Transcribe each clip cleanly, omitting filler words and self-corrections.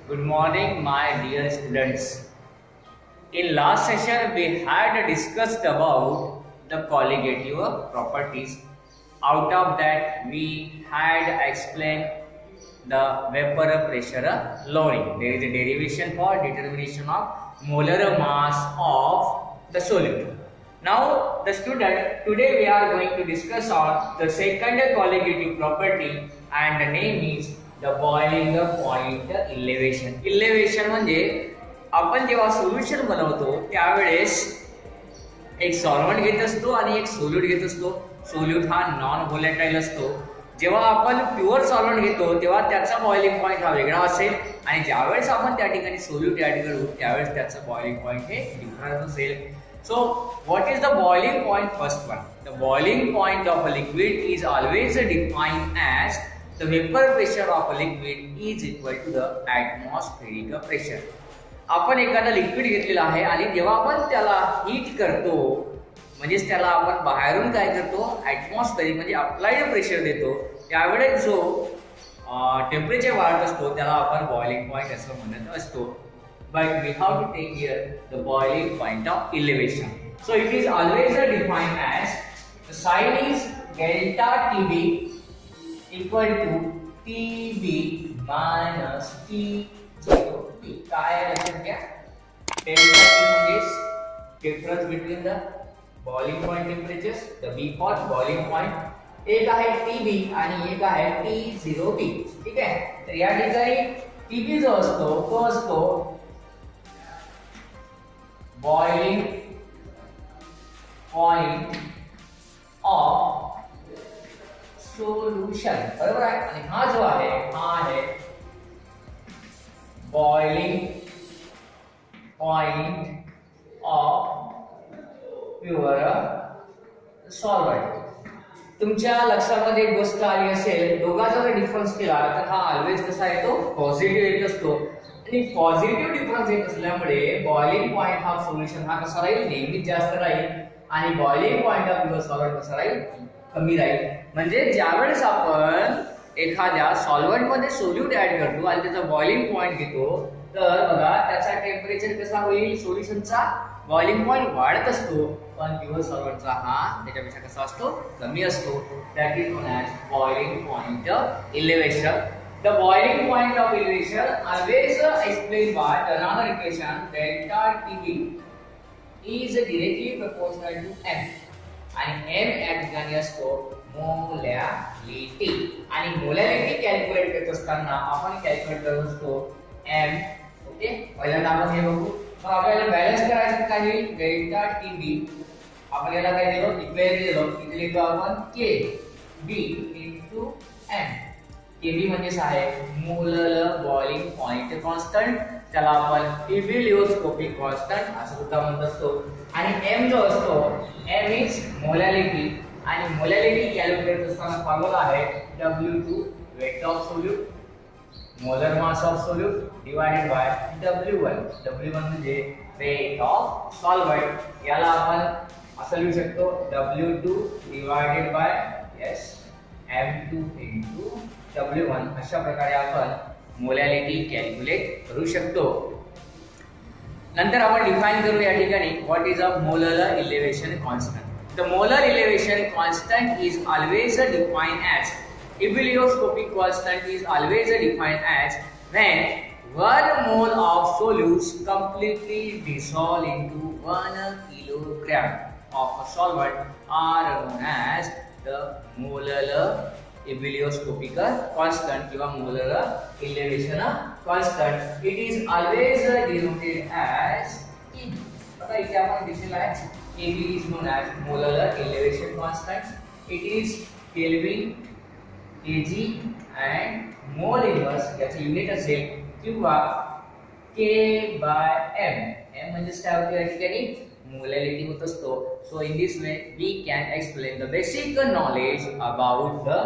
Good morning, my dear students. In last session, we had discussed about the colligative properties. Out of that, we had explained the vapor pressure lowering. There is a derivation for determination of molar mass of the solute. Now, the student, today we are going to discuss on the second colligative property, and the name is the boiling point elevation. Elevation म्हणजे आपण जेव्हा solution बनवतो त्यावेळेस एक solvent घेत असतो आणि एक सोल्यूट घेत असतो. सोल्यूट हा नॉन व्होलेटाइल असतो. जेव्हा आपण प्युअर सॉल्व्हेंट घेतो तेव्हा त्याचा बॉइलिंग पॉइंट हा वेगळा असेल आणि ज्यावेळेस आपण त्या ठिकाणी सोल्यूट ऍड करू त्यावेळेस त्याचा बॉइलिंग पॉइंट हे डिफरंट असेल. So what is the boiling point? First one, the boiling point of a liquid is always defined as the vapor pressure of a liquid is equal to the atmospheric pressure. आपण एखादा liquid घेतलेला आहे आणि जेव्हा आपण त्याला heat करतो म्हणजे त्याला आपण बाहेरून काय करतो ॲटमॉस्फेरिक म्हणजे अप्लाइड प्रेशर देतो त्यावेळेस जो टेम्परेचर वाढत असतो त्याला आपण बॉइलिंग पॉइंट असं म्हणत असतो. But we have to take here the boiling point of elevation. So it is always defined as the sign is delta TB equal to TB minus T0T. काय लक्षात घ्या delta T म्हणजे difference between the boiling point temperatures. The B for boiling point. एक आहे TB आणि एक आहे T0T. ठीक आहे. तर या ठिकाणी TB जो असतो तो असतो boiling point of solution. बरोबर आहे. आणि हा जो आहे हा आहे boiling point of pure solvent. तुमच्या लक्षामध्ये एक गोष्ट आली असेल दोघांचा जर डिफरन्स केला तर हा ऑलवेज कसा येतो पॉझिटिव्ह येत असतो आणि पॉझिटिव्ह डिफरन्स येत असल्यामुळे बॉइलिंग पॉइंट ऑफ सोल्युशन हा कसा राहील नेहमीच जास्त राहील आणि boiling point of pure solvent कसा राहील कमी राहील. म्हणजे ज्यावेळेस आपण एखाद्या सॉल्व्हेंट मध्ये सोल्यूट ऍड करतो आणि त्याचा बॉइलिंग पॉइंट घेतो तर बघा त्याचा टेम्परेचर कसा होईल सोल्युशनचा बॉइलिंग पॉइंट वाढत असतो पण प्युअर सॉल्व्हेंटचा हा त्याच्यापेक्षा कसा असतो कमी असतो. That is known as boiling point elevation. The boiling point of elevation always explained by another equation delta TB is directly proportional to m आणि m या ठिकाणी असतो मोलॅरिटी आणि मोलॅरिटी कॅल्क्युलेट करत असताना आपण कॅल्क्युलेट करत असतो m. ओके पहिल्यांदा आपण हे बघू मग आपल्याला बॅलन्स करायचं काय होईल डेल्टा TB आपण याला काय दिलो इक्वेशन दिलो इथे लिहितो आपण k b into m. Kb म्हणजे आहे मोलर बॉइलिंग पॉइंट कॉन्स्टंट त्याला आपण इबिलिओस्कोपिक कॉन्स्टंट असं सुद्धा म्हणत असतो आणि m जो असतो m इज मोलॅरिटी आणि मोलॅरिटी कॅल्क्युलेट असताना फॉर्म्युला आहे W2 weight of solute molar mass of solute divided by W1. W1 म्हणजे वेट ऑफ सॉल्व्हेंट याला आपण असं लिहू शकतो W2 divided by M2 into W1 अशा प्रकारे आपण मोलॅरिटी कॅल्क्युलेट करू शकतो. नंतर आपण डिफाइन करू या ठिकाणी what is a molar elevation constant. The molar elevation constant is always defined as ebullioscopic constant is always defined as when 1 mole of solutes completely dissolve into 1 kilogram of a solvent are known as the molar ebullioscopic constant किंवा molar elevation constant. It is always denoted as Kb. आता इथे आपण दिलेला आहे Kb is known as molar elevation constant. It is kelvin kg and mole inverse याचे unit असेल किंवा k by m. m म्हणजे काय होते या ठिकाणी मोलॅरिटी होत असतो. So in this way we can explain the basic knowledge about the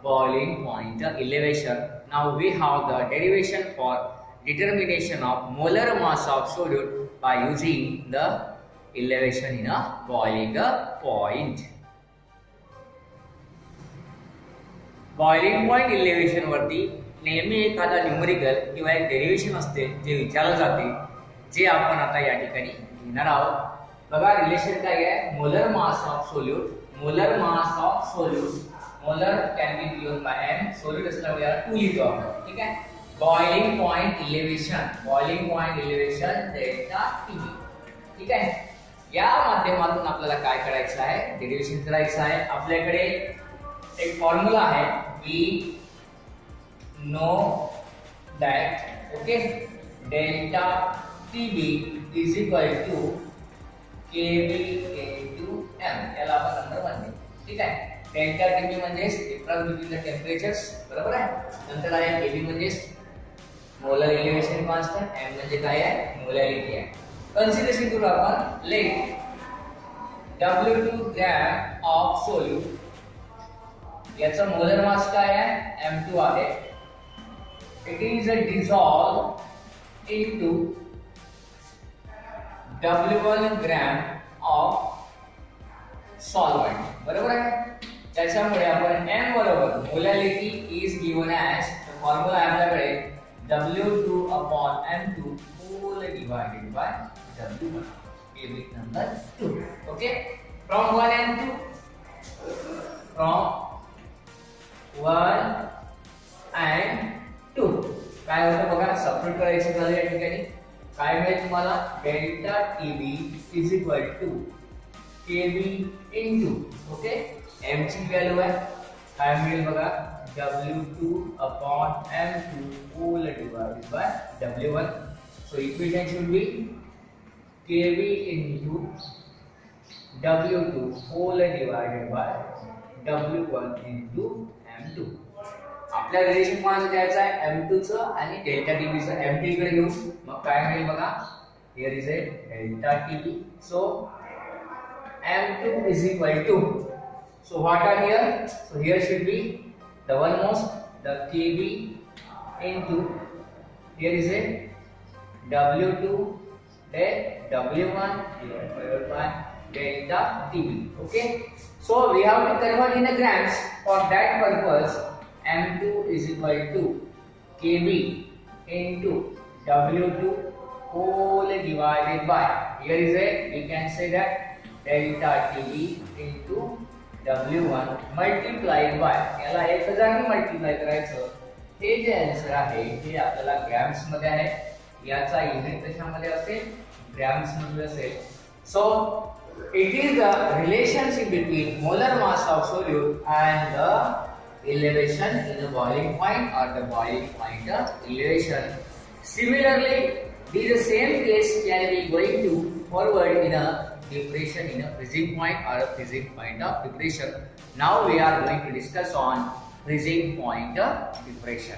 boiling point elevation. Now we have the derivation for determination of molar mass of solute by using the elevation in a boiling point. Boiling point elevation वरती नेहमी एखादा numerical किंवा एक derivation असते जे विचारलं जाते, जे आपण आता या ठिकाणी घेणार आहोत. बघा रिलेशन काय आहे, molar mass of solute, molar mass of solute, molar can be given by m, solute असल्यामुळे याला 2 लिहितो आपण. ठीक आहे. Boiling point elevation, boiling point elevation delta TB. ठीक आहे. या माध्यमातून आपल्याला काय करायचं आहे, डेरिव्हेशन करायचं आहे. आपल्याकडे एक फॉर्म्युला आहे, we know that okay delta TB is equal to KB into m, याला आपण नंबर 1 देऊ. ठीक आहे. डेल्टा टीबी म्हणजे डिफरन्स बिटवीन द टेम्परेचर्स, बरोबर आहे. नंतर आहे केबी म्हणजे मोलर एलिव्हेशन कॉन्स्टंट, एम म्हणजे काय आहे, मोलॅरिटी आहे. कन्सिडरेशन करू आपण. Let W2 gram of solute, याचा मोलर मास काय आहे, M2 आहे. It is dissolve into W1 gram of solvent, बरोबर आहे. त्याच्यामुळे आपण m बरोबर molarity is given as, formula आहे आपल्याकडे W2 upon M2 whole divided by W1, KB number 2. Okay, from 1 and 2, from 1 and 2 काय होतं बघा, सबस्टिट्यूट करायचं झालं या ठिकाणी. काय मिळेल तुम्हाला, delta TB is equal to KB into okay m ची व्हॅल्यू आहे, काय मिळेल बघा, W2 upon M2 whole divided by W1. So equation should be KB into W2 whole divided by W1 into M2. आपल्या रिलेशन कोणाचं द्यायचं आहे, M2 चं आणि डेल्टा टीबी चं. M2 इकडे घेऊ, मग काय मिळेल बघा, here is a delta TB. So M2 is equal to, so what are here, so here should be the one most, the KB into, here is a W2 then W1 divided by delta TB. Okay, so we have to convert in a grams. For that purpose M2 is equal to KB into W2 whole divided by, here is a, we can say that delta TB into W1 multiplied by, याला 1000 ने multiply करायचं. हे जे answer आहे ते आपल्याला grams मध्ये आहे, याचा युनिट कशामध्ये असेल, ग्रॅम्स मध्ये असेल. So it is the relationship between molar mass of solute and the elevation in the boiling point or the boiling point of elevation. Similarly, this is the same case can be going to forward in a depression, in a freezing point or a freezing point of depression. Now we are going to discuss on freezing point of depression.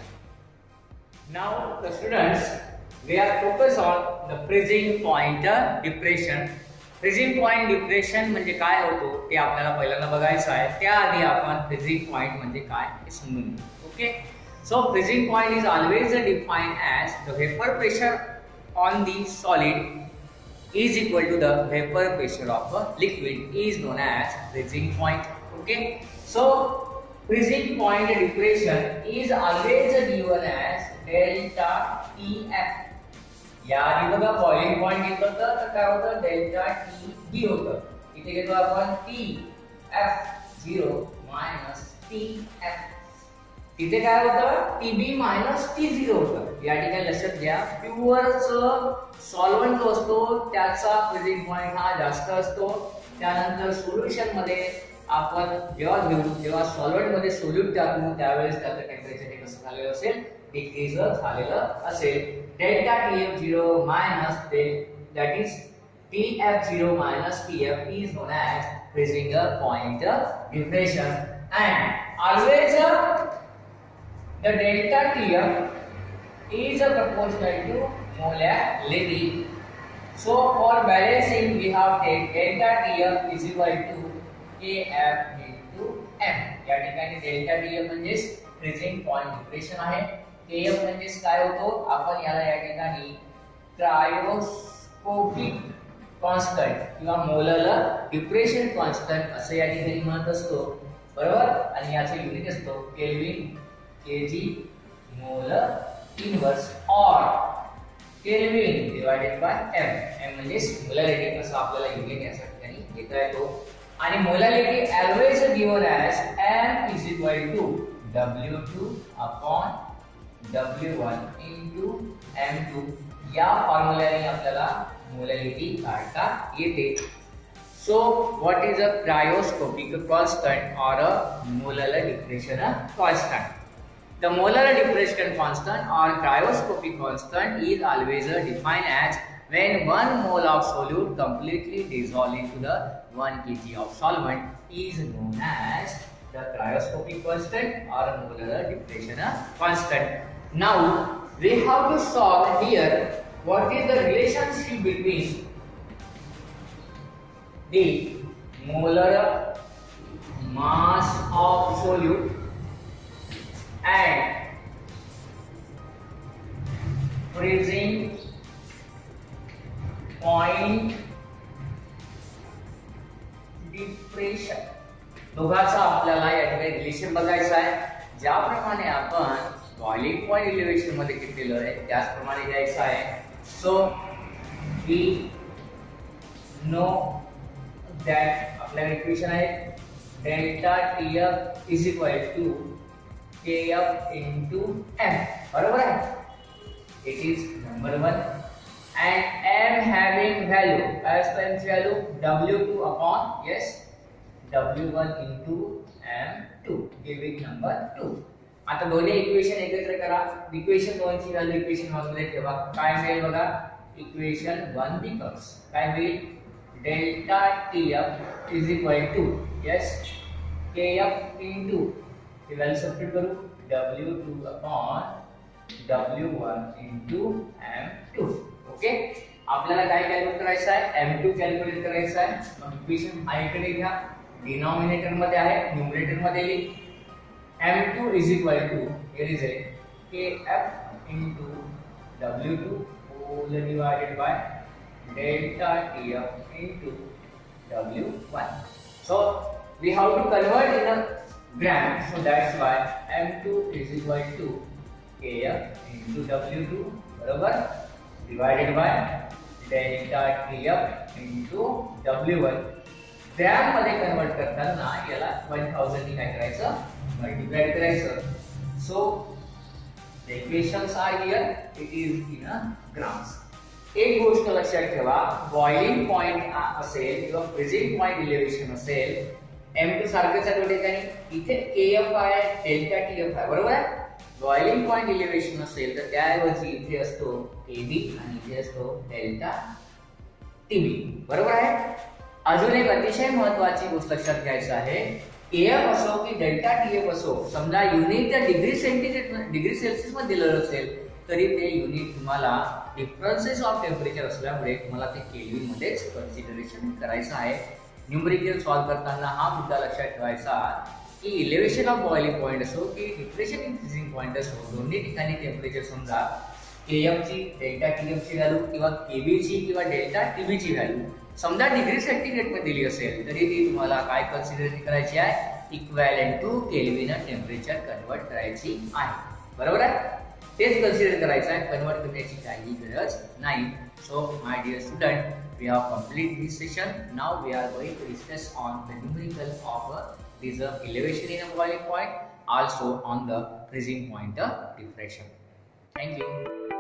Now the students, we are focused on the freezing point of depression. Freezing point depression म्हणजे काय होतो ते आपल्याला पहिल्यांदा बघायचं आहे. त्याआधी आपण फ्रीजिंग पॉइंट म्हणजे काय हे समजून घेऊ. Okay, so freezing point is always defined as the vapour pressure on the solid is equal to the vapor pressure of a liquid is known as freezing point. Okay, so freezing point depression is always given as delta TF. या आधी बघा boiling point घेतलं तर काय होतं, delta T होतं. इथे घेतो आपण TF0 मायनस TF. तिथे काय होतं, TB मायनस T0 होतं. या ठिकाणी लक्षात घ्या, प्युअरच सॉल्व्हेंट जो असतो त्याचा फ्रीजिंग पॉइंट हा जास्त असतो. त्यानंतर सोल्युशन मध्ये आपण जेव्हा घेऊ तेव्हा सॉल्व्हेंट मध्ये सोल्यूट टाकू त्यावेळेस त्याचं टेम्परेचर हे कसं झालेलं असेल, डिक्रीज झालेलं असेल. Delta TF0 minus that is TF0 minus TF is known as freezing point depression, and always the delta TF is proportional to molarity. So for balancing we have take delta TF is equal to KF into M. या ठिकाणी delta TF म्हणजे freezing point depression आहे. KF म्हणजे काय होतो, आपण याला या ठिकाणी क्रायोस्कोपिक कॉन्स्टंट किंवा मोलर डिप्रेशन कॉन्स्टंट असं या ठिकाणी म्हणत असतो, बरोबर. आणि याचे युनिट असतो kelvin, KG, molar inverse or Kelvin divided by m. m म्हणजे मोलॅरिटी असं आपल्याला युनिट या ठिकाणी घेता येतो आणि molarity always given as m is equal to W2 upon W1 into m2 या फॉर्म्युल्याने आपल्याला मोलॅरिटी काढता येते. So what is a cryoscopic constant or a molar depression constant? The molar depression constant or cryoscopic constant is always defined as when 1 mole of solute completely dissolved into the 1 kg of solvent is known as the cryoscopic constant or molar depression constant. Now we have to solve here what is the relationship between the molar mass of solute and freezing point depression. दोघांचा आपल्याला या ठिकाणी relation बघायचं आहे. ज्याप्रमाणे आपण boiling point elevation मध्ये घेतलेलं आहे त्याचप्रमाणे घ्यायचं आहे. सो वी नो दॅट आपल्याला इक्वेशन आहे delta TF is equal to KF into M. बरोबर आहे. It is number 1 and M having value as per M's value W2 upon yes W1 into M2 giving number 2. आता दोन्ही equation एकत्र करा. Equation 2 ची value equation 1 मध्ये ठेवा. काय मिळेल बघा. इक्वेशन 1 becomes काय होईल delta TF is equal to yes KF into ये वैल्यू सब्स्टिट्यूट करूं W2 upon W1 into M2. Okay आपल्याला काय कॅल्क्युलेट करायचं आहे M2 कॅल्क्युलेट करायचं आहे. मग इक्वेशन हा इकडे घ्या डिनॉमिनेटर मध्ये आहे न्यूमरेटर मध्ये लिहा M2 is equal to here is a KF into W2 whole divided by delta TF into W1. So we have to convert in a gram, so that's why M2 is equal to KF into W2 बरोबर divided by delta TF into W1. Gram मध्ये convert करताना याला 1000 ने काय करायचं multiply करायचं. So the equations are here it is in grams. एक गोष्ट लक्षात ठेवा बॉइलिंग पॉइंट असेल किंवा फ्रीजिंग पॉइंट इलेव्हेशन असेल M2 सारखेच आहे ठिकाणी इथे KF आहे डेल्टा TF आहे बरोबर आहे. बॉइलिंग पॉइंट इलेव्हेशन असेल तर त्याऐवजी इथे असतो KB आणि इथे असतो डेल्टा TB बरोबर आहे. अजून एक अतिशय महत्त्वाची गोष्ट लक्षात घ्यायची आहे KF असो की डेल्टा TF असो समजा unit degree centigrade degree Celsius मध्ये दिलेलं असेल तरी ते युनिट तुम्हाला डिफरन्सेस ऑफ टेम्परेचर असल्यामुळे तुम्हाला ते केल्विन मध्येच कन्सिडरेशन करायचं आहे. न्यूमेरिकल सॉल्व करताना हा मुद्दा लक्षात ठेवायचा की इलेव्हेशन ऑफ बॉइलिंग पॉइंट असो की डिप्रेशन इन फ्रीजिंग पॉइंट असो दोन्ही ठिकाणी टेम्परेचर समजा KF ची डेल्टा TF ची व्हॅल्यू किंवा KB ची किंवा डेल्टा TB ची व्हॅल्यू समजा डिग्री सेंटीग्रेड मध्ये दिली असेल तरी ती तुम्हाला काय कन्सिडर करायची आहे equivalent to Kelvin temperature convert करायची आहे बरोबर आहे. तेच कन्सिडर करायचं आहे कन्वर्ट करण्याची काही गरज नाही. So my dear student we have completed this session. Now we are going to discuss on the numerical of this elevation in a boiling point, also on the freezing point depression. Thank you.